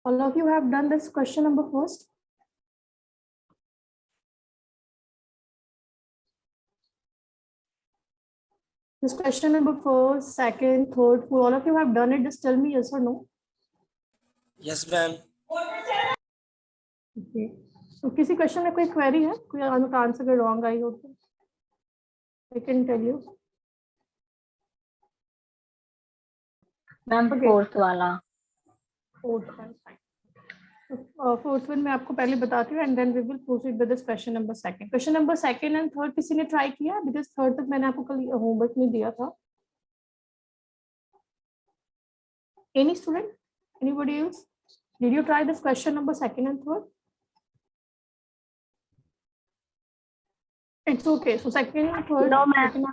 All of you have done this question number first. This question number first, second, third, fourth, all of you have done it. Just tell me yes or no. Yes, ma'am. Okay. तो किसी question में कोई query है, कोई answer अगर wrong I हो तो I can tell you. Ma'am fourth वाला। फोर्थ वन मैं आपको पहले बताती हूँ and then we will proceed with this question number second. Question number second and third किसी ने ट्राई किया? बिकॉज थर्ड तक मैंने आपको कल होमवर्क नहीं दिया था। Any student? Anybody else? Did you try this question number second and third? It's okay. So second and third. No, ma'am.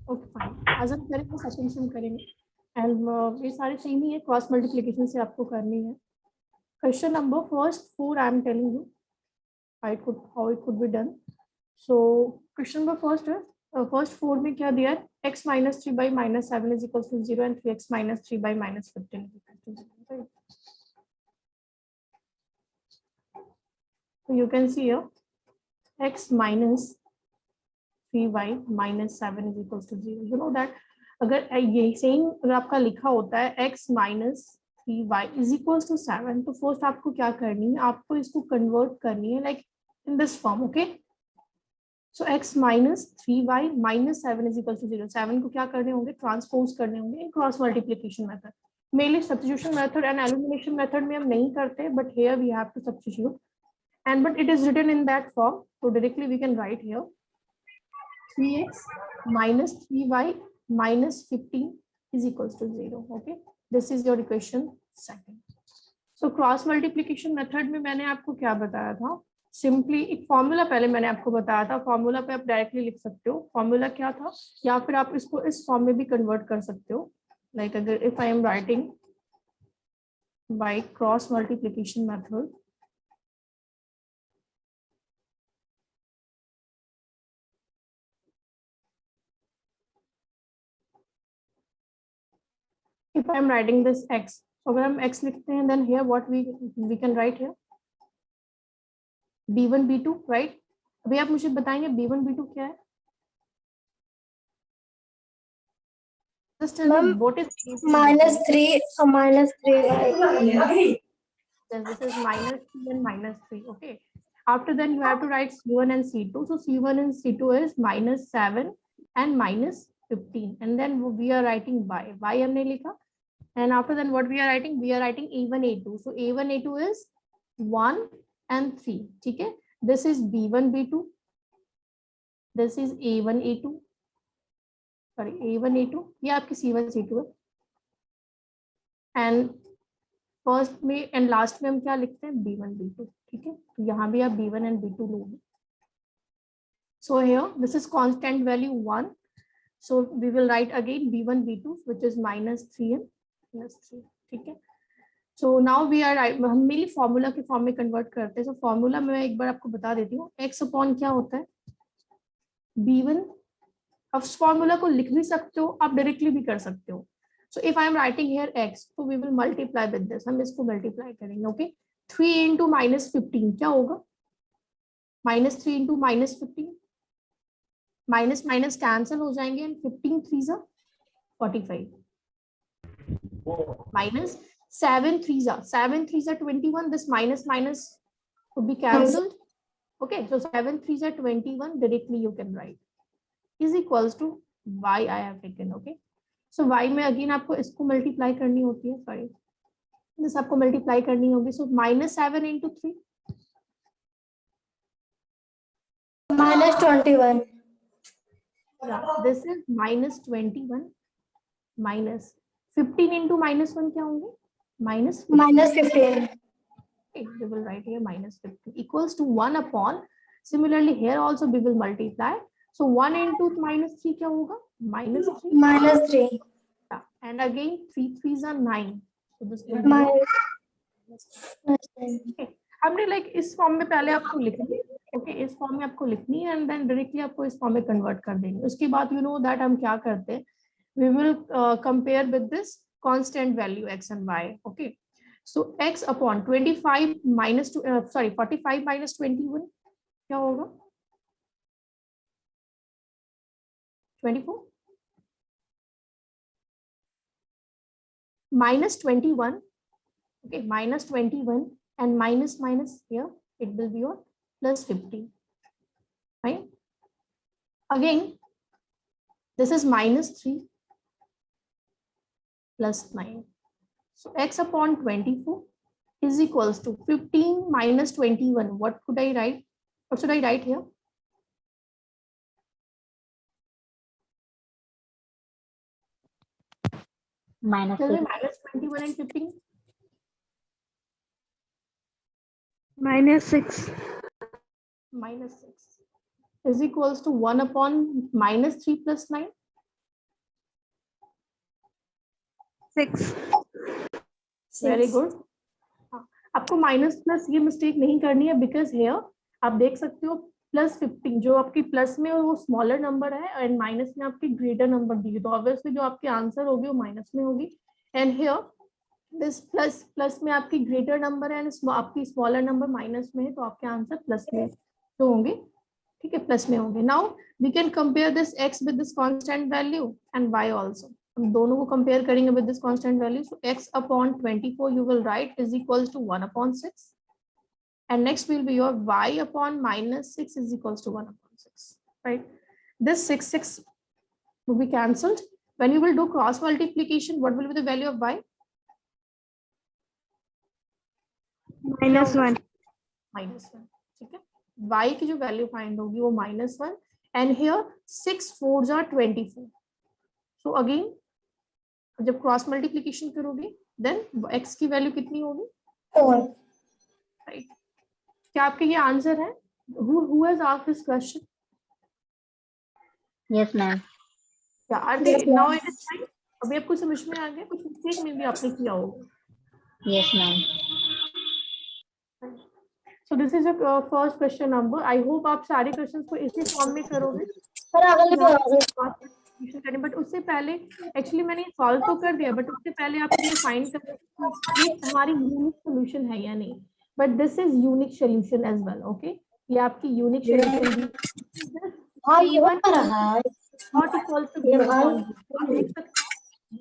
Okay, fine. आज हम करेंगे सेकंड से हम करेंगे एंड ये सारे सेम ही है, क्रॉस मल्टीप्लिकेशन से आपको करनी है। Question number first 4 I am telling you how it could be done. So question number first है फर्स्ट 4 में क्या दिया है? x minus 3 by minus 7 is equals to 0 and 3x minus 3 by minus 15 is equals to 0. Right? So you can see here x minus 3y minus 7 is equals to 0. You know that अगर ये same अगर आपका लिखा होता है x minus 3y is equals to 7 तो first आपको क्या करनी है? आपको इसको कन्वर्ट करनी है like in this form. Okay, so x minus 3y minus 7 is equals to 0. 7 को क्या करने होंगे? ट्रांसपोज करने होंगे in cross multiplication method. Mainly substitution method and elimination method में हम नहीं करते, but here we have to substitute and but it is written in that form, so directly we can write here 3x minus 3y minus 15 is equals to 0. Okay, this is your equation second. So cross multiplication method में मैंने आपको क्या बताया था? Simply एक formula पहले मैंने आपको बताया था, फॉर्मूला पे आप डायरेक्टली लिख सकते हो. फॉर्मूला क्या था? या फिर आप इसको इस फॉर्म में भी कन्वर्ट कर सकते हो. लाइक अगर if I am writing by cross multiplication method, if I am writing this x, so अगर हम x लिखते हैं then here what we can write here b1 b2, right? अभी आप मुझे बताएंगे b1 b2 क्या है? Just tell me what is minus 3 minus 3y. Yes, this is minus 3 and minus 3. Okay, after then you have to write c1 and c2. So c1 and c2 is minus 7 and minus 15, and then we are writing y हमने लिखा, and after then what we are writing? We are writing a1 a2. So a1 a2 is 1 and 3. ठीक है, this is b1 b2, this is a1 a2, sorry a1 a2, ये आपकी c1 c2 है, and first में and last में हम क्या लिखते हैं? b1 b2. ठीक है, तो यहाँ भी आप b1 and b2 लोगे. So here this is constant value 1, so we will write again b1 b2 which is minus 3 and plus 3. ठीक है, so now we are हम मेनली फॉर्मूला के फॉर्म में कन्वर्ट करते हैं. so फॉर्मूला में मैं एक बार आपको बता देती हूँ. x अपॉन क्या होता है? b1. अब फॉर्मूला को लिख भी सकते हो, आप डायरेक्टली भी कर सकते हो. so if I am writing here x, so we will multiply with this. हम इसको मल्टीप्लाई करेंगे. ओके, 3 into minus 15 क्या होगा? minus 3 into minus 15, minus minus cancel हो जाएंगे एंड 15 3 जा 45, minus 7 3 जा 21. This minus minus could be cancelled. Okay, so 7 3 जा 21. Directly you can write is equals to y I have taken. Okay, so y में again आपको इसको multiply करनी होती है, सॉरी दिस आपको मल्टीप्लाई करनी होगी. सो minus 7 into 3 minus 21. yeah, this is minus 21 minus 15 into minus 1 क्या होंगे? minus 15. Minus 15. Okay, we will write here minus 15 equals to 1 upon, similarly here also we will multiply. So 1 into minus 3 क्या होगा? minus 3. Minus 3. Yeah. And again 3 3s are 9. So this will be Minus. okay. हमने like इस form में पहले आपको लिखनी है. Okay, इस फॉर्म में आपको लिखनी है एंड देन डायरेक्टली आपको इस फॉर्म में कन्वर्ट कर देंगे. उसके बाद यू नो दैट हम क्या करते हैं? We will compare with this constant value x and y. Okay, so x upon 25 minus 45 minus 21 क्या होगा? 24 minus 21. Okay, minus 21 and minus here it will be your plus 50, right? Again this is minus 3 plus 9. So x upon 24 is equals to 15 minus 21. What could I write? What should I write here? minus Tell me 6. minus 21 and 15. minus 6. Minus 6 is equals to 1 upon minus 3 plus 9. 6. Very good. आपको minus plus ये mistake नहीं करनी है because here आप देख सकते हो plus 15 जो आपकी प्लस में वो स्मॉलर नंबर है एंड माइनस में आपकी ग्रेटर नंबर दी है, तो ऑब्वियसली जो आपकी आंसर होगी वो माइनस में होगी. एंड हेयर दिस प्लस में आपकी ग्रेटर नंबर है एंड आपकी स्मॉलर नंबर माइनस में है, तो आपके आंसर प्लस में तो होंगे. ठीक है, प्लस में होंगे. Now we can compare this x with this constant value and y also. हम दोनों को कंपेयर करेंगे with this constant value. So x upon 24 you will write is equals to 1 upon 6 and next will be your y upon minus 6 is equals to 1 upon 6, right? This 6 will be cancelled. When you will do cross multiplication, what will be the value of y? -1. -1. ठीक है, y की जो value find होगी वो -1 and here 6 4s are 24. So again जब cross multiplication करोगे then x की value कितनी होगी? 4. राइट. क्या आपके ये आंसर है? Who has asked this question? Yes, ma'am. Yeah, are they now it is fine? अभी आपको समझ में आ गया? कुछ मिस्टेक में भी आपने किया होगा. Yes, ma'am. So this is your first question number. I hope आप सारे क्वेश्चंस को इसी फॉर्म में करोगे. सर अगले बट उससे पहले एक्चुअली मैंने सॉल्व तो कर दिया, बट उससे पहले आप ये फाइंड करो कि ये हमारी यूनिक सॉल्यूशन है या नहीं. But this is unique solution as well. Okay, ये आपकी यूनिक सॉल्यूशन भी. हाँ ये बन रहा है. Not equal to 1 upon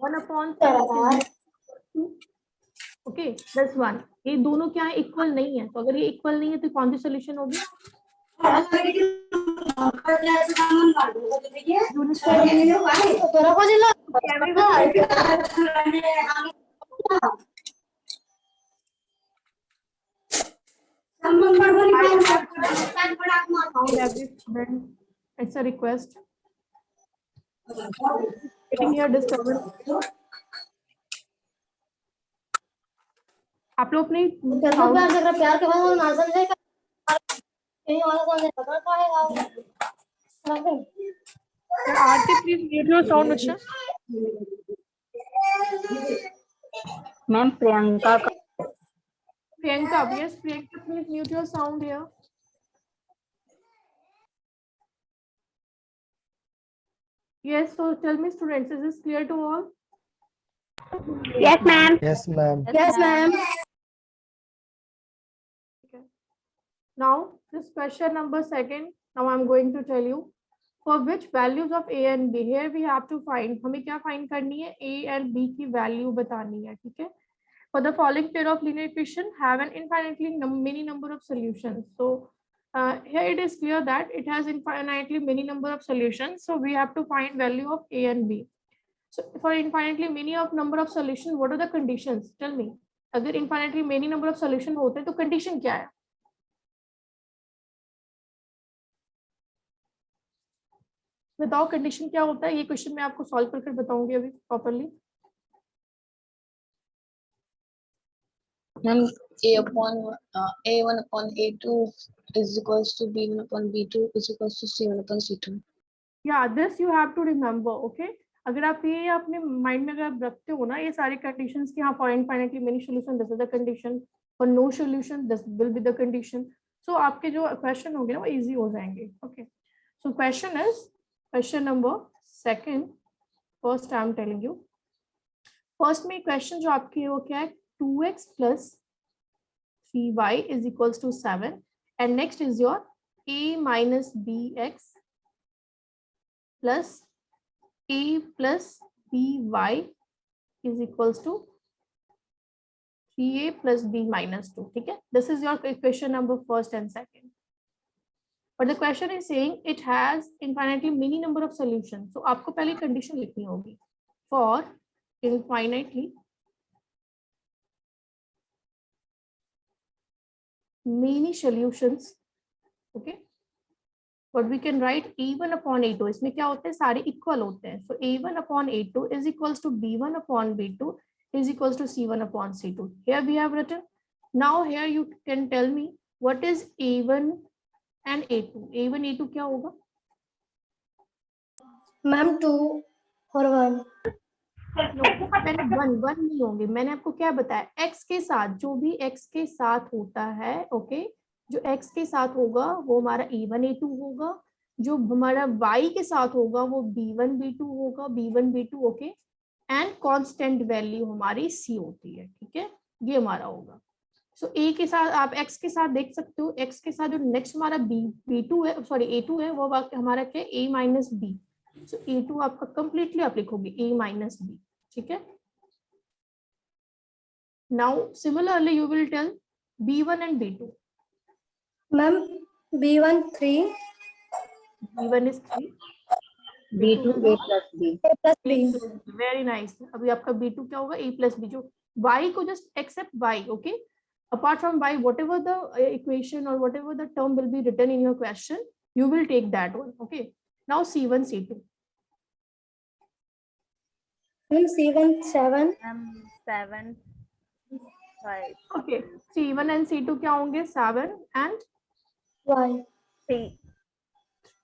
1 upon okay plus 1. ये दोनों क्या है? इक्वल नहीं है. तो अगर ये इक्वल नहीं है तो कौन सी सॉल्यूशन होगी? It's a request. Getting your disturbance. आप लोग अपनी प्यार के बाद ना समझेगा कहीं वाला समझे पता पाएगा. आरती प्लीज म्यूट योर साउंड. अच्छा Ma'am, Priyanka. Priyanka, yes Priyanka, please mute your sound here. Yes, so tell me students, is this clear to all? Yes, ma'am. Yes, ma'am. Yes ma'am. Okay. Now this question number second. Now I'm going to tell you for which values of a and b. Here we have to find. हमें क्या find करनी है? a and b की value बतानी है. ठीक है. For the following pair of linear equation have an infinitely many number of solutions. So here it is clear that it has infinitely many number of solutions. So we have to find value of a and b. So for infinitely many of number of solutions, what are the conditions? Tell me. अगर infinitely many number of solution होते हैं तो condition क्या है? बताओ condition क्या होता है? ये क्वेश्चन मैं आपको सॉल्व करके बताऊंगी अभी properly. Ma'am, A1 upon A2 is equals to B1 upon B2 is equals to C1 upon C2. Yeah, this you have to remember. Okay, अगर आप ये अपने माइंड में अगर आप रखते हो ना ये सारे कंडीशंस कि हाँ for infinitely many solution this is the condition, for no solution this will be the condition. So आपके जो क्वेश्चन होंगे ना वो इजी हो जाएंगे. Okay, so question is question number second. First I am telling you. First में question जो आपकी है वो क्या है? 2x plus 3y is equals to 7, and next is your a minus bx plus a plus by is equals to 3a plus b minus 2. ठीक है, this is your equation number first and second. But the question is saying it has infinitely many number of solutions. So आपको पहले condition लिखनी होगी for infinitely many solutions. Okay, but we can write a1 upon a2. इसमें क्या होते हैं, सारे equal होते हैं. So a1 upon a2 is equals to b1 upon b2 is equals to c1 upon c2. Here we have written. Now here you can tell me what is a1 and a2. a1 a2 क्या होगा? Ma'am 2 और 1. मैंने one नहीं होंगे, मैंने आपको क्या बताया, x के साथ जो भी x के साथ होता है, ओके, जो x के साथ होगा वो हमारा a1 a2 होगा, जो हमारा y के साथ होगा वो b1 b2 होगा, b1 b2, okay, and constant value हमारी c होती है. ठीक है, ये हमारा होगा. सो a के साथ आप x के साथ देख सकते हो, x के साथ जो नेक्स्ट हमारा b2 है, सॉरी a2 है, वो हमारा क्या है, a minus b. So a2 आपका कंप्लीटली आप लिखोगे a माइनस b. ठीक है, now similarly you will tell b1 and b2. Ma'am b1 3, b1 is 3, B2 A plus B. a plus b. Very nice. अभी आपका b2 क्या होगा, a plus b. जो y को just except y, okay, apart from y, whatever the equation or whatever the term will be written in your question, you will take that one. Okay, now c1 c2. Ma'am c1 7, 7, 5, Okay, c1 and c2 क्या होंगे, 7 and y. 3.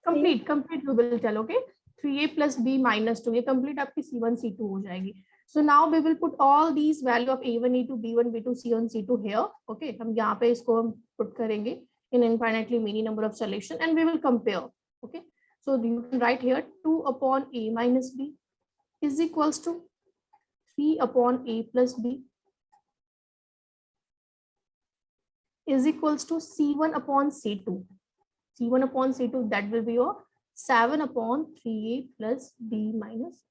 complete you will tell. Okay, 3a plus b minus 2, ये complete आपकी c1 c2 हो जाएगी. So now we will put all these value of a1 a2 b1 b2 c1 c2 here. Okay, हम यहाँ पे इसको हम put करेंगे in infinitely many number of solution and we will compare. Okay, so you can write here 2 upon a minus b is equals to 3 upon a plus b is equals to c1 upon c2. c1 upon c2, that will be your 7 upon 3a plus b minus.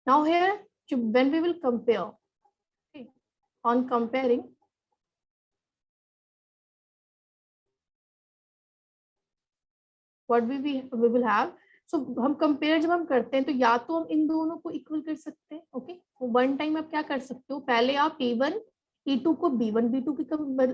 Now here when we will compare, okay, on comparing, what we will have. So हम compare जब हम करते हैं तो या तो हम इन दोनों को equal कर सकते हैं. ओके, वन टाइम आप क्या कर सकते हो, पहले आप a1 e2 को b1 b2 की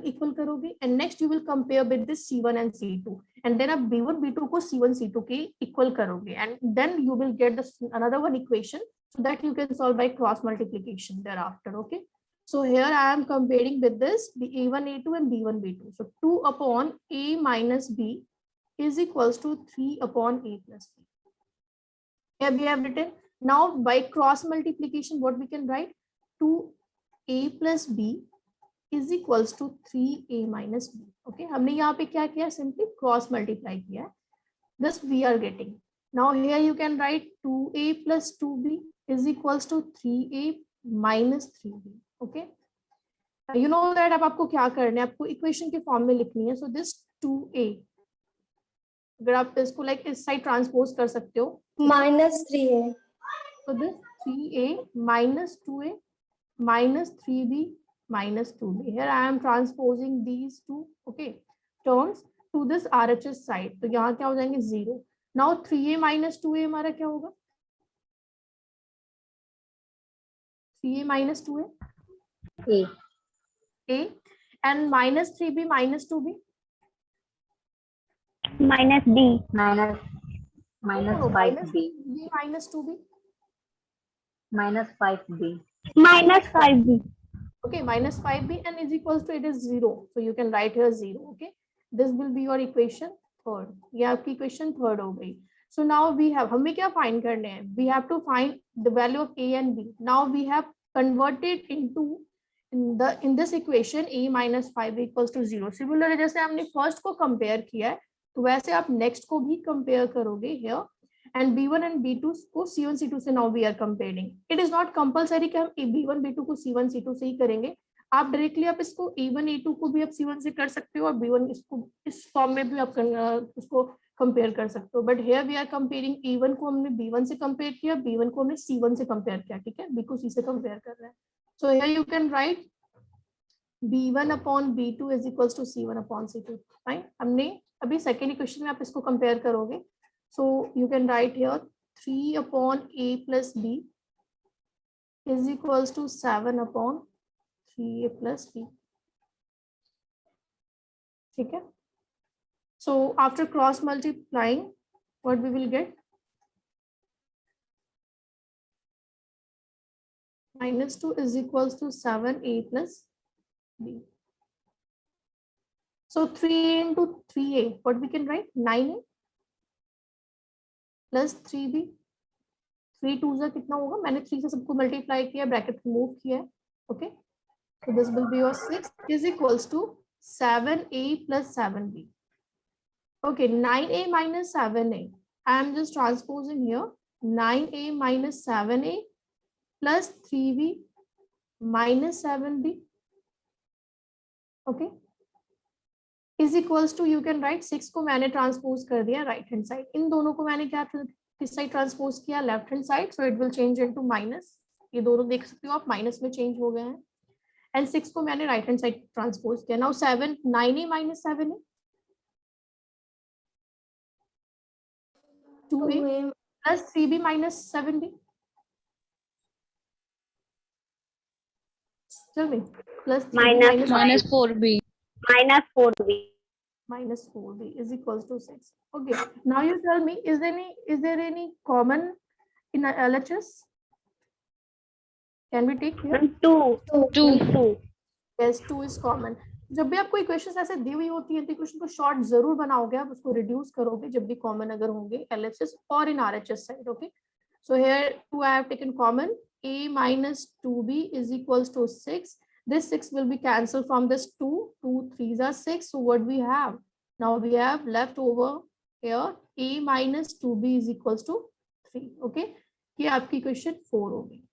इक्वल करोगे and next you will compare with this c1 and c2 and then आप b1 b2 को c1 c2 के इक्वल करोगे and then you will get the another one equation so that you can solve by cross multiplication thereafter. Okay, so here I am comparing with this the a1 a2 and b1 b2. So 2 upon a minus b is equals to 3 upon a plus b. Here we have written. Now by cross multiplication what we can write, 2a plus b is equals to 3a minus b. Okay, हमने यहाँ पे क्या किया, simply cross multiply किया है. This we are getting. Now here you can write 2a plus 2b is equals to 3a minus 3b. Okay, you know that अब आपको क्या करना है, आपको इक्वेशन के फॉर्म में लिखनी है. So this 2a, अगर आप इसको लाइक इस साइड ट्रांसपोज कर सकते हो, minus 3a. so this 3a minus 2a minus 3b minus 2b. Here I am transposing these two, okay, terms to this RHS side. तो यहाँ क्या हो जाएंगे, 0. Now 3a minus 2a हमारा क्या होगा, 3a minus 2a a and minus 3b minus 2b Minus B. minus No, 5b b minus 2b. minus 5b Minus 5B. Okay, minus 5b and is equals to, it is 0. So you can write here 0. Okay, this will be your equation third. ये आपकी equation third हो गई. So now we have, हमें क्या find करने हैं, we have to find the value of a and b. Now we have converted into in this equation a minus 5 equals to 0. Similarly जैसे हमने first को compare किया है तो वैसे आप next को भी compare करोगे here and B1 and B2 को C1 C2 से now we are comparing. It is not compulsory कि हम B1 B2 को C1 C2 से ही करेंगे. आप डायरेक्टली आप इसको A1 A2 को भी आप C1 से कर सकते हो और B1 इसको इस फॉर्म में भी आप उसको कंपेयर कर सकते हो. But here we are comparing A1 को हमने B1 से कंपेयर किया, B1 को हमने C1 से कंपेयर किया. ठीक है, B को C से कंपेयर कर रहे हैं. So here you can write B1 upon B2 is equals to C1 upon C2. Fine. हमने अभी सेकेंड इक्वेशन में आप इसको कंपेयर करोगे. So you can write here 3 upon A plus B is equals to 7 upon 3A plus B. ठीक है. So after cross multiplying, what we will get? -2 is equals to 7A plus B. So 3 into 3A, what we can write? 9A plus 3B. 3 2 जा कितना होगा? मैंने 3 से सबको multiply किया, bracket move किया. Okay. So this will be your 6 is equals to 7A plus 7B. Okay, 9A minus 7A. I am just transposing here. 9A minus 7A plus 3B minus 7B. Okay. Is equals to, you can write 6 को मैंने transpose कर दिया right hand side. इन दोनों को मैंने क्या किस side transpose किया? Left hand side. So it will change into minus. ये दोनों देख सकते हो आप माइनस में चेंज हो गए हैं. एंड 6 को मैंने राइट हैंड साइड ट्रांसपोज किया. Now 9A minus 7A 2A plus 3B minus 7B. Tell me. Plus 3B Minus minus 4B. minus 4B. minus 4B is equals to 6. Okay. Now you tell me, is there any common in LHS? Can we take here? 2. Yes, 2 is common. जब भी आपको equations ऐसे दी हुई होती है तो equation को short जरूर बनाओगे, आप उसको रिड्यूस करोगे जब भी कॉमन अगर होंगे LHS और इन RHS side. Okay. So here 2 I have taken common. A minus 2B is equals to 6. This 6 will be cancelled from this 2. 2 3s are 6. So what we have? Now we have left over here A minus 2B is equals to 3. Okay. ये आपकी equation 4 होगी.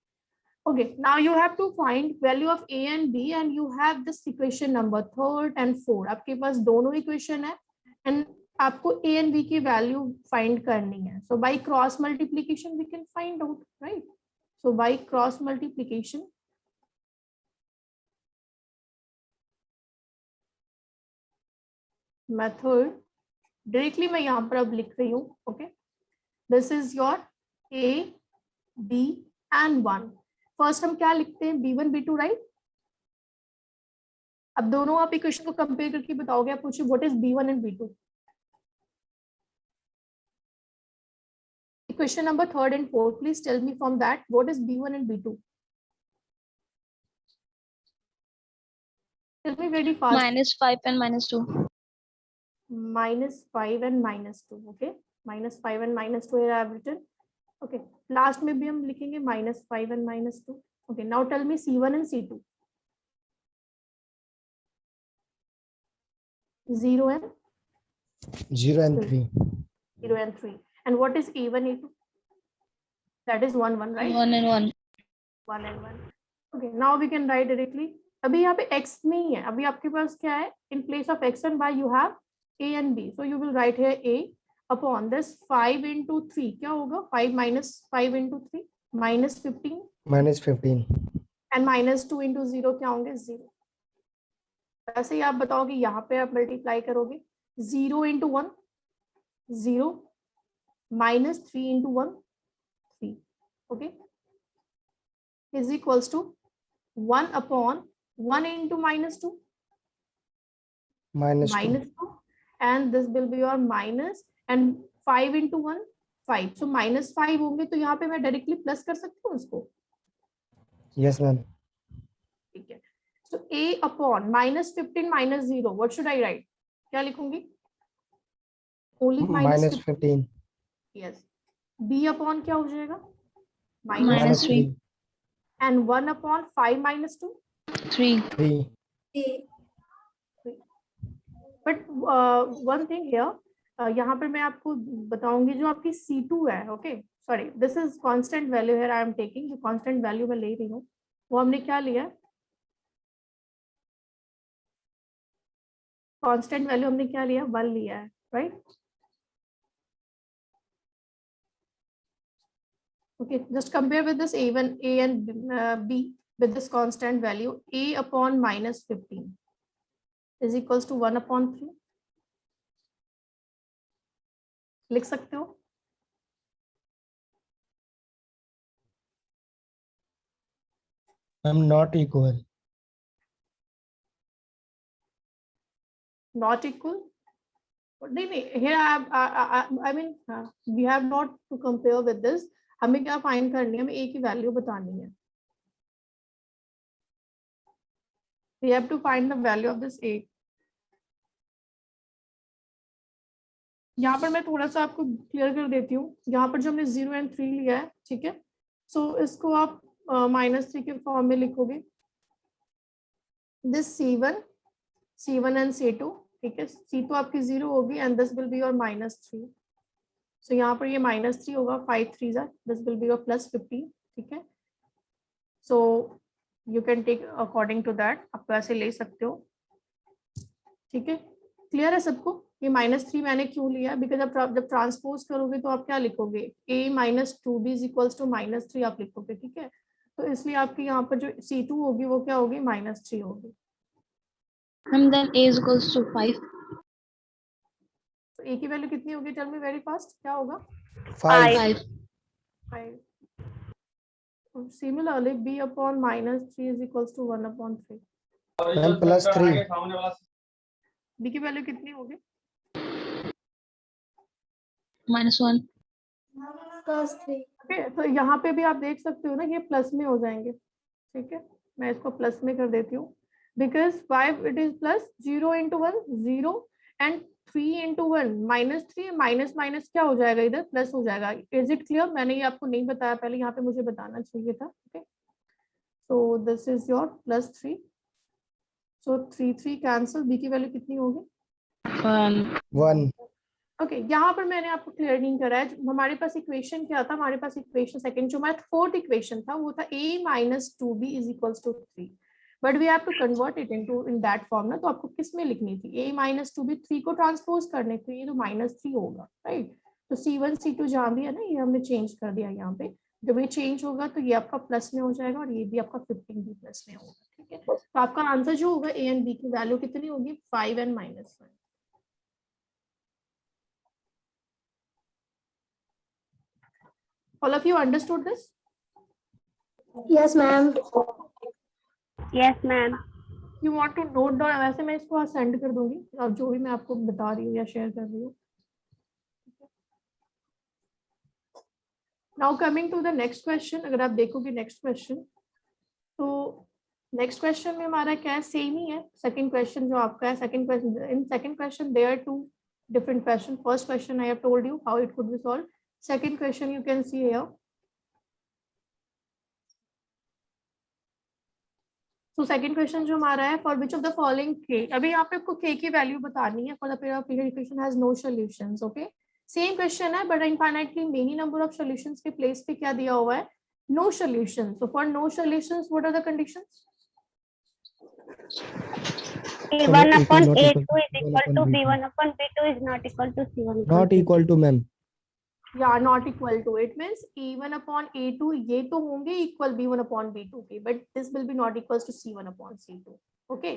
Okay, now you have to find value of A and B and you have this equation number 3rd and 4. आपके पास दोनों equation है and आपको A and B की value find करनी है. So by cross multiplication we can find out, right? So by cross multiplication method, directly मैं यहाँ पर अब लिख रही हूँ. Okay, this is your A, B and 1. First हम क्या लिखते हैं? B1 B2, right. अब दोनों आप इक्वेशन को कंपेयर करके बताओगे. आप पूछिए what is B1 and B2. Equation number 3rd and 4th, please tell me from that what is B1 and B2. Tell me very fast. -5 and -2. -5 and -2. Okay, -5 and -2 here I have written. Okay, last में भी हम लिखेंगे -5 and -2. Okay, now tell me C1 and C2. 0 and 3. 0 and 3. And what is A1 A2? That is 1 1, right? 1 and 1. 1 and 1. Okay, now we can write directly. अभी यहाँ पे x नहीं है. अभी आपके पास क्या है? In place of x and y you have A and B. So you will write here A upon this 5 into 3. क्या होगा? 5 minus 5 into 3 minus 15. -15. And -2 into 0 क्या होंगे? 0. ऐसे ही आप बताओगे, यहाँ पे आप मल्टीप्लाई करोगे. 0 into 1 0 minus 3 into 1 3. Okay, is equals to 1 upon 1 into -2 -2, and this will be your minus, and 5 into 1 5. So -5 होंगे तो यहाँ पे मैं डायरेक्टली प्लस कर सकती हूँ उसको. Yes, ma'am. ठीक है. So A upon -15 -0, what should I write? क्या लिखूंगी? Only -15. Yes. B upon क्या हो जाएगा? -3. And 1 upon 5 -2. 3. 3. But one thing here, यहाँ पर मैं आपको बताऊंगी जो आपकी C2 है, okay sorry this is constant value here I am taking, जो कांस्टेंट वैल्यू मैं ले रही हूँ वो हमने क्या लिया, कांस्टेंट वैल्यू हमने क्या लिया, 1 लिया है, right. Okay, just compare with this A1, A and B with this constant value. A upon minus 15 is equals to 1 upon 3. लिख सकते हो? I'm not equal. Not equal? नहीं, here I mean we have not to compare with this. हमें क्या find करनी है, हमें A की वैल्यू बतानी है. We have to find the value of this A. यहाँ पर मैं थोड़ा सा आपको क्लियर कर देती हूँ. यहाँ पर जो हमने 0 and 3 लिया है, ठीक है, सो इसको आप -3 के फॉर्म में लिखोगे. दिस C1 and C2, ठीक है, C2 आपकी 0 होगी and this will be your -3. So यहाँ पर ये -3 होगा, 5 3s are, this will be your +15, ठीक है. So you can take according to that, आप ऐसे ले सकते हो, ठीक है. क्लियर है सबको? ये -3 मैंने क्यों लिया, बिकॉज आप जब ट्रांसपोज करोगे तो आप क्या लिखोगे, A - 2B is equals to -3 आप लिखोगे, ठीक है. तो इसलिए आपकी यहाँ पर जो C2 होगी वो क्या होगी, -3 होगी. And then A is equals to 5. तो A की वैल्यू कितनी होगी, टेल मी वेरी फास्ट, क्या होगा, 5. 5. 5. Similarly B upon -3 is equals to 1 upon 3. Ma'am, +3. B की वैल्यू कितनी होगी, -1. +3. ओके. तो यहाँ पे भी आप देख सकते हो ना, ये प्लस में हो जाएंगे, ठीक है. मैं इसको प्लस में कर देती हूँ, because 5 it is plus, 0 into 1 0 and 3 into 1 -3, minus minus क्या हो जाएगा, इधर प्लस हो जाएगा. Is it clear? मैंने ये आपको नहीं बताया पहले, यहाँ पे मुझे बताना चाहिए था, okay. So this is your +3. So 3 cancel, B की वैल्यू कितनी होगी, 1. ओके. यहाँ पर मैंने आपको क्लियर नहीं करा है, हमारे पास इक्वेशन क्या था, हमारे पास इक्वेशन सेकंड जो हमारा फोर्थ इक्वेशन था वो था A - 2B is equals to 3, but we have to convert it into in that form ना. तो आपको किस में लिखनी थी, A - 2B, 3 को ट्रांसपोज करने के लिए तो -3 होगा, राइट. तो C1 C2 जहाँ भी है ना, ये हमने चेंज कर दिया यहाँ पे. जब ये चेंज होगा तो ये आपका प्लस में हो जाएगा और ये भी आपका 15 भी प्लस में होगा, ठीक है. तो आपका आंसर जो होगा A एंड B की वैल्यू कितनी होगी, 5 and -1. All of you understood this? Yes, ma'am. Yes, ma'am. You want to note down? वैसे मैं इसको सेंड कर दूंगी, अब जो भी मैं आपको बता रही हूँ या शेयर कर रही हूँ. Now coming to the next question, अगर आप देखोगे नेक्स्ट क्वेश्चन, तो नेक्स्ट क्वेश्चन में हमारा क्या है, सेम ही है. सेकंड क्वेश्चन जो आपका है, second question, in second question there are 2 different question. First question I have told you how it could be solved. Second question you can see here. So second question जो हमारा है, for which of the following k, अभी यहाँ पे आपको k की value बतानी है. For the pair of linear equation has no solutions, okay. Same question है, but infinitely many number of solutions के प्लेस पे क्या दिया हुआ है, no solution. So for no solutions what are the conditions, A1 A2 upon not A2 equal is equal to B1 upon B2 is not equal to C1 upon Not equal to, ma'am. या not equal to. It means A1 upon A2 ये तो होंगे equal B1 upon B2 के, but this will be not equals to C1 upon C2, okay.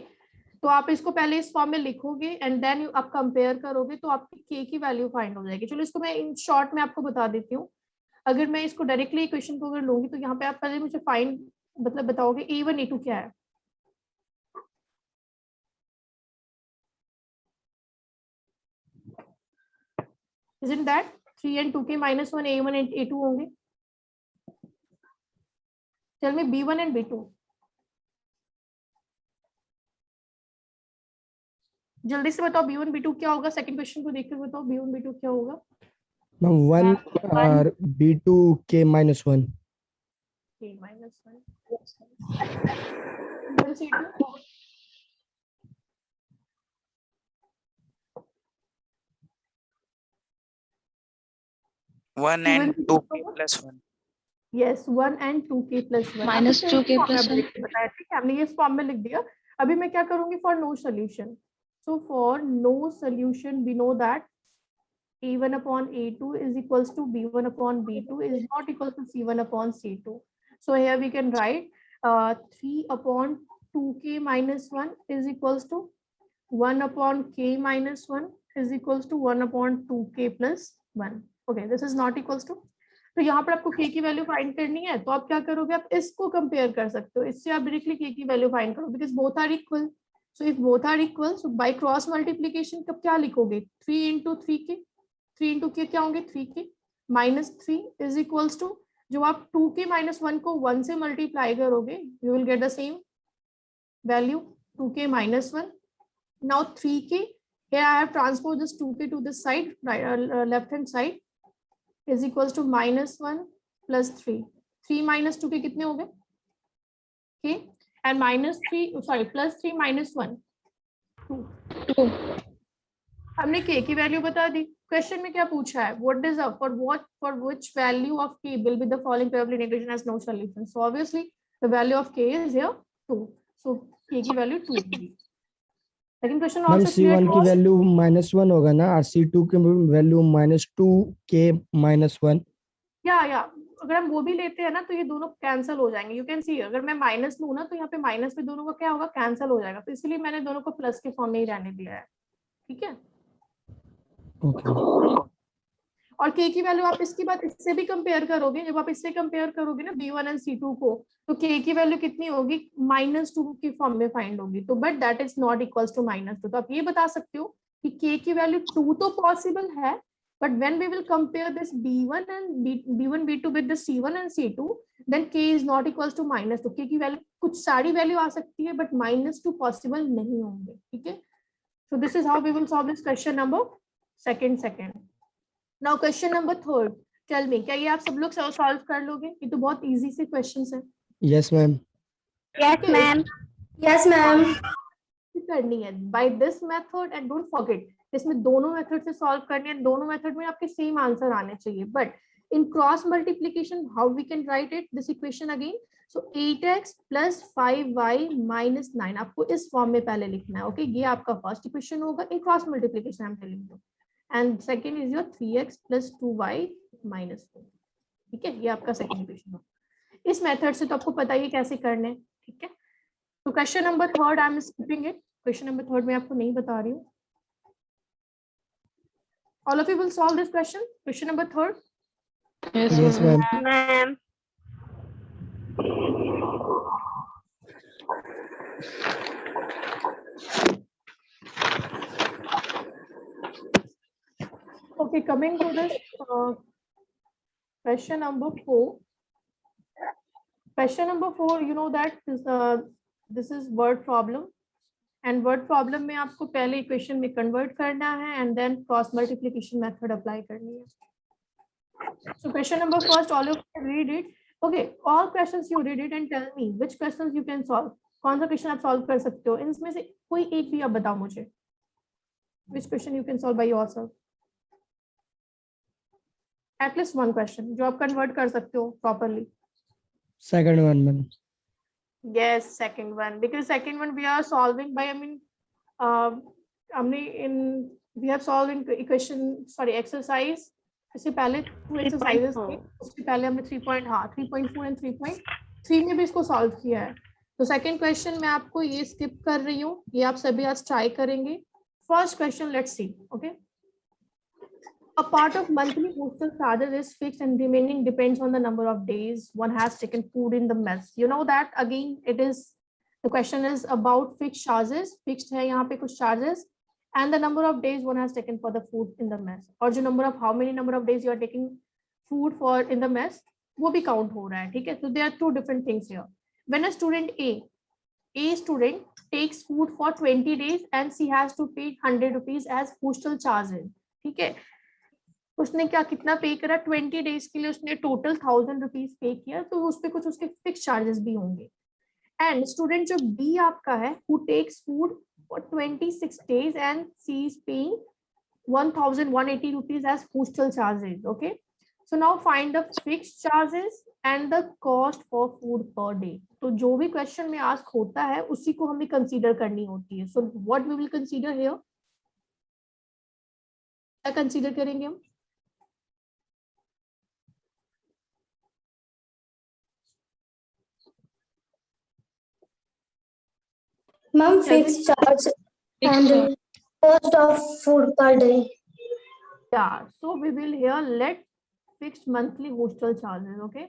तो आप इसको पहले इस फॉर्म में लिखोगे एंड देन आप कंपेयर करोगे तो आपकी k की वैल्यू फाइंड हो जाएगी. चलो इसको मैं इन शॉर्ट में आपको बता देती हूँ. अगर मैं इसको डायरेक्टली इक्वेशन को अगर लूंगी तो यहाँ पे आप पहले मुझे फाइंड मतलब बताओगे A1 A2 क्या है. Isn't that 3 and 2k minus 1 A1 and A2 होंगे. Tell me B1 and B2. जल्दी से बताओ B1 B2 क्या होगा. सेकंड क्वेश्चन को देखकर बताओ B1 B2 क्या होगा. Ma'am, 1 B2 k minus 1. k minus 1. B1 C2. 1 You and will 2k plus 1. Yes 1 and 2k plus 1 Minus 2k plus 1. बताया, ठीक है, हमने ये फॉर्म में लिख दिया। अभी मैं क्या करूंगी for no solution, so for no solution we know that a1 upon a2 is equals to b1 upon b2 is not equal to c1 upon c2. So here we can write 3 upon 2k minus 1 is equals to 1 upon k minus 1 is equals to 1 upon 2k plus 1. Okay, this is not equals to, तो यहाँ पर आपको k की value find करनी है, तो आप क्या करोगे, आप इसको कंपेयर कर सकते हो, इससे आप डायरेक्टली k की वैल्यू फाइंड करो because both are equal. So if both are equal, so by cross multiplication कब क्या लिखोगे, 3 into 3k, 3 into k क्या होंगे 3k minus 3 is equals to, जो आप 2k minus 1 को 1 से मल्टीप्लाई करोगे you will get the same value 2k minus 1. Now 3k, here I have transposed this 2k to this side, right, left hand side is equals to minus 1 plus 3. 3 minus 2k कितने हो गए k, and minus 3 sorry plus 3 minus 1 2. हमने k की value बता दी। Question में क्या पूछा है, what is for which value of k will be the following probability equation has no solution, so obviously the value of k is here 2, so k की value 2 होगी। Second question ma'am also C1 की value -1 होगा ना, और C2 की value -2k -1। या अगर हम वो भी लेते हैं ना तो ये दोनों कैंसिल हो जाएंगे। यू कैन सी अगर मैं माइनस लूँ ना तो यहाँ पे माइनस पे दोनों का क्या होगा, कैंसिल हो जाएगा, तो इसलिए मैंने दोनों को प्लस के फॉर्म में ही रहने दिया है, ठीक है। ओके, और k की वैल्यू आप इसकी बात इससे भी कंपेयर करोगे, जब आप इससे कंपेयर करोगे ना b1 एंड c2 को, तो k की वैल्यू कितनी होगी, -2 की फॉर्म में फाइंड होगी, तो but that is not equals to -2। तो आप ये बता सकते हो कि k की वैल्यू 2 तो पॉसिबल है, but when we will compare this b1 and b1 b2 with the c1 and c2, then k is not equals to -2। k की वैल्यू कुछ सारी वैल्यू आ सकती है बट -2 पॉसिबल नहीं होंगे, ठीक है। So this is how we will solve this question number second. Now question number third, tell me, क्या ये आप सब लोग सॉल्व कर लोगे, ये तो बहुत इजी से क्वेश्चंस है। Yes ma'am. Yes, ma'am. Yes ma'am. करनी है by this method and don't forget, इसमें दोनों मेथड से सॉल्व करनी है, दोनों मेथड में आपके सेम आंसर आने चाहिए, but in cross multiplication how we can write it this equation again, so 8x plus 5y minus 9 आपको इस फॉर्म में पहले लिखना है, ओके ये आपका फर्स्ट इक्वेशन होगा in cross multiplication, I am telling you, and second is your 3x plus 2y minus 4, ठीक है, ये आपका सेकंड इक्वेशन होगा। इस मेथड से तो आपको पता ही है कैसे करने, ठीक है। तो question number third I am skipping it, question number third में आपको नहीं बता रही हूँ। All of you will solve this question number third. Yes ma'am. Ma'am. Okay, coming to this question number 4. Question number 4, you know that this is word problem, and word problem में आपको पहले equation में convert करना है and then cross multiplication method apply करनी है। So question number first, all of you read it. Okay, all questions you read it and tell me which questions you can solve. कौन सा question आप solve कर सकते हो, इनमें से कोई एक भी आप बताओ मुझे, which question you can solve by yourself. At least one question जो आप कन्वर्ट कर सकते हो properly. Second one ma'am. Yes, second one, because second one we are solving by, I mean, we have solved in equation, sorry, exercise. इससे पहले 2 exercises थे, उससे पहले हमने 3.4 and 3.3 में भी इसको सॉल्व किया है। तो सेकंड क्वेश्चन मैं आपको ये स्किप कर रही हूँ, ये आप सभी आज ट्राई करेंगे। First question let's see, okay. A part of monthly hostel charges is fixed and remaining depends on the number of days one has taken food in the mess. You know that again it is, the question is about fixed charges, fixed है यहाँ पे कुछ charges and the number of days one has taken for the food in the mess, और जो number of how many number of days you are taking food for in the mess वो भी count हो रहा है, ठीक है। So there are two different things here. When a student A student takes food for 20 days and she has to pay 100 rupees as hostel charges, ठीक है। उसने क्या कितना पे करा, 20 डेज के लिए उसने टोटल 1000 रुपीज पे किया, तो उस पे कुछ उसके फिक्स चार्जेस भी होंगे। एंड स्टूडेंट जो बी आपका है who takes food for 26 days and C is paying 1180 rupees as hostel charges, okay. So now find the fixed charges and the cost for food per day. तो जो भी question में ask होता है उसी को हमें कंसीडर करनी होती है. So what we will consider here? क्या कंसीडर करेंगे हम? Ma'am, fixed charge and cost of food per day. Yeah, so we will here let fixed monthly hostel charges. Okay,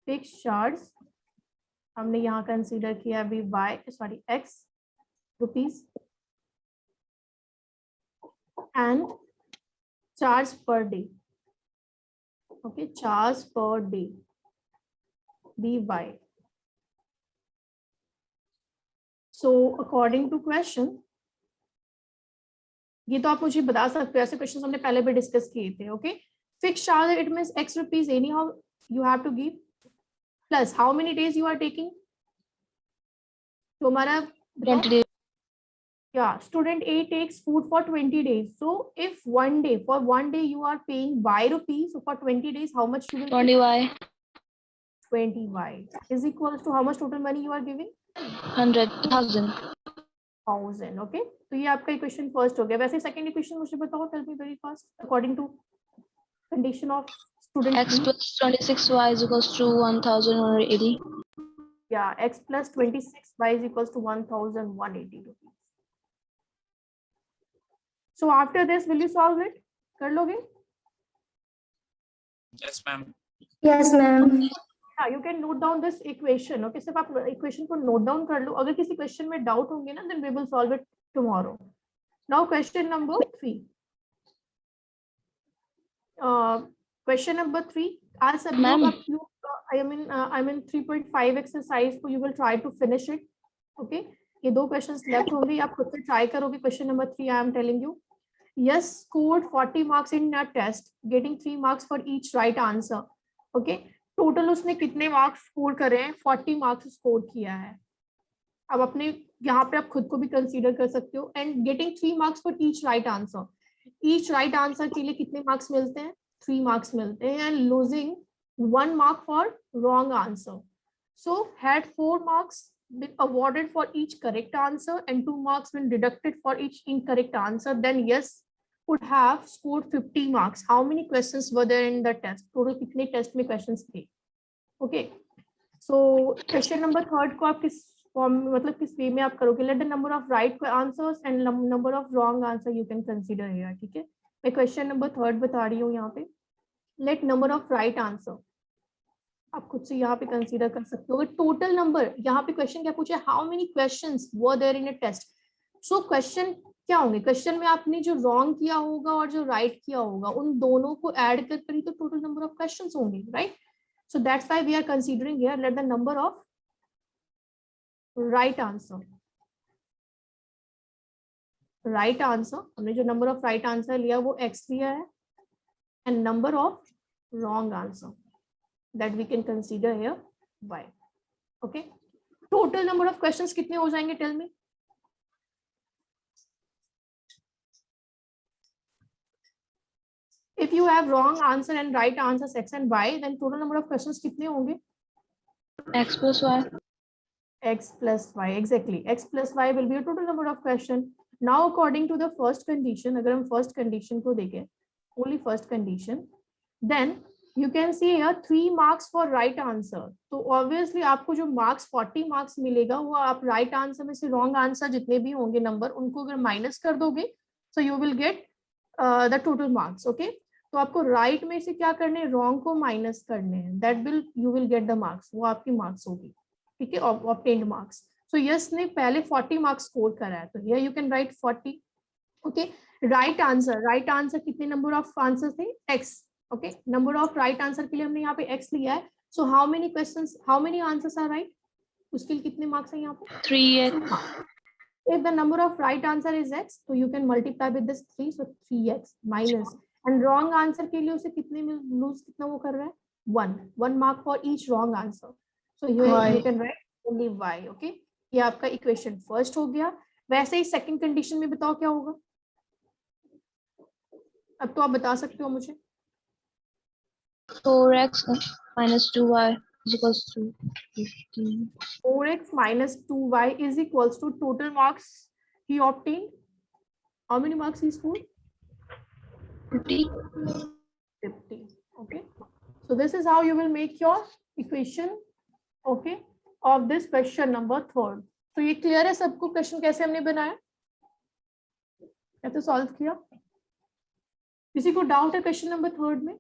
fixed charge हमने यहाँ कंसीडर किया अभी x rupees and charge per day. Okay, charge per day by. So according to question, ये तो आप मुझे बता सकते हो, ऐसे क्वेश्चन हमने पहले भी डिस्कस किए थे. Okay, fix charge it means x rupees anyhow you have to give plus how many days you are taking. तो हमारा 20 days. Yeah, student A takes food for 20 days. So if for one day you are paying y rupees, so for 20 days how much you will 20y. 20y is equals to how much total money you are giving? 100,000. 1000. Okay, तो ये आपका equation first हो गया. वैसे second equation मुझे बताओ, tell me very fast. According to condition of student X plus 26y is equals to 1,180. Yeah, x plus 26 y is equals to 1,180 rupees. So after this, will you solve it? कर लोगे? Yes, ma'am. Yes, ma'am. Yeah, you can note down this equation. Okay, सिर्फ आप equation को note down कर लो. अगर किसी question में doubt होंगे ना, then we will solve it tomorrow. Now question number 3. Question number 3. As a Ma'am. I'm in 3.5 exercise, so you will try to finish it. Okay, ये दो questions left होंगे, आप खुद से try करोगे. Question number 3, I am telling you. Yes, scored 40 marks in a test, getting 3 marks for each right answer. Okay, total उसने कितने marks score करे हैं? 40 marks score किया है. अब अपने यहाँ पे आप खुद को भी consider कर सकते हो. And getting 3 marks for each right answer. Each right answer के लिए कितने marks मिलते हैं? 3 marks मिलते हैं. And losing 1 mark for wrong answer. So had 4 marks been awarded for each correct answer and 2 marks been deducted for each incorrect answer, then yes, would have scored 50 marks. How many questions were there in the test? Total कितने test में questions थे? Okay, so question number 3 को आप किस form मतलब किस way में आप करोगे? Let the number of right answers and number of wrong answer you can consider here. ठीक है, मैं question number 3 बता रही हूँ यहाँ पे. Let number of right answer आप खुद से यहाँ पे कंसीडर कर सकते हो. टोटल नंबर, यहाँ पे क्वेश्चन क्या पूछे? How many questions were there in a test. So question क्या होंगे? क्वेश्चन में आपने जो रॉन्ग किया होगा और जो राइट किया होगा, उन दोनों को ऐड कर ही तो टोटल नंबर ऑफ क्वेश्चंस होंगे, right? So that's why we are considering here let the number of right answer. Right answer, हमने जो नंबर ऑफ राइट आंसर लिया वो x लिया है, and number of wrong answer that we can consider here y. Okay, total number of questions कितने हो जाएंगे? Tell me. If you have wrong answer and right answers x and y, then total number of questions कितने होंगे? X plus y. X plus y, exactly. X plus y will be a total number of question. Now according to the first condition, अगर हम first condition को देखें, only first condition, then you can see here 3 marks for right answer. तो obviously आपको जो marks 40 marks मिलेगा वो आप right answer में से wrong answer जितने भी होंगे नंबर, उनको अगर minus कर दोगे, so you will get the total marks. Okay, तो आपको right में से क्या करने हैं? wrong को minus करने हैं. That will you will get the marks. वो आपकी marks होगी. ठीक है, obtained marks. So yes ने पहले 40 marks score करा है, तो here you can write 40. Okay, right answer कितने number of answers थे? X. Okay, number of right answer के लिए हमने यहाँ पे x लिया है. So how many questions, how many answers are right? उसके लिए कितने marks हैं यहाँ पे? 3x. If the number of right answer is x, so you can multiply with this 3, so 3x minus. And wrong answer के लिए उसे कितने में lose कितना वो कर रहा है? 1 mark for each wrong answer. So you can write only y. Okay, ये आपका equation first हो गया. वैसे ही second condition में बताओ क्या होगा? अब तो आप बता सकते हो मुझे. 4x minus 2y is equals to 15. 4x minus 2y is equals to total marks he obtained. How many marks he scored? 50. 50. Okay. So this is how you will make your equation, okay, of this question number 3rd. तो ये clear है सबको question कैसे हमने बनाया, कैसे solve किया? किसी को डाउट है क्वेश्चन नंबर 3rd में?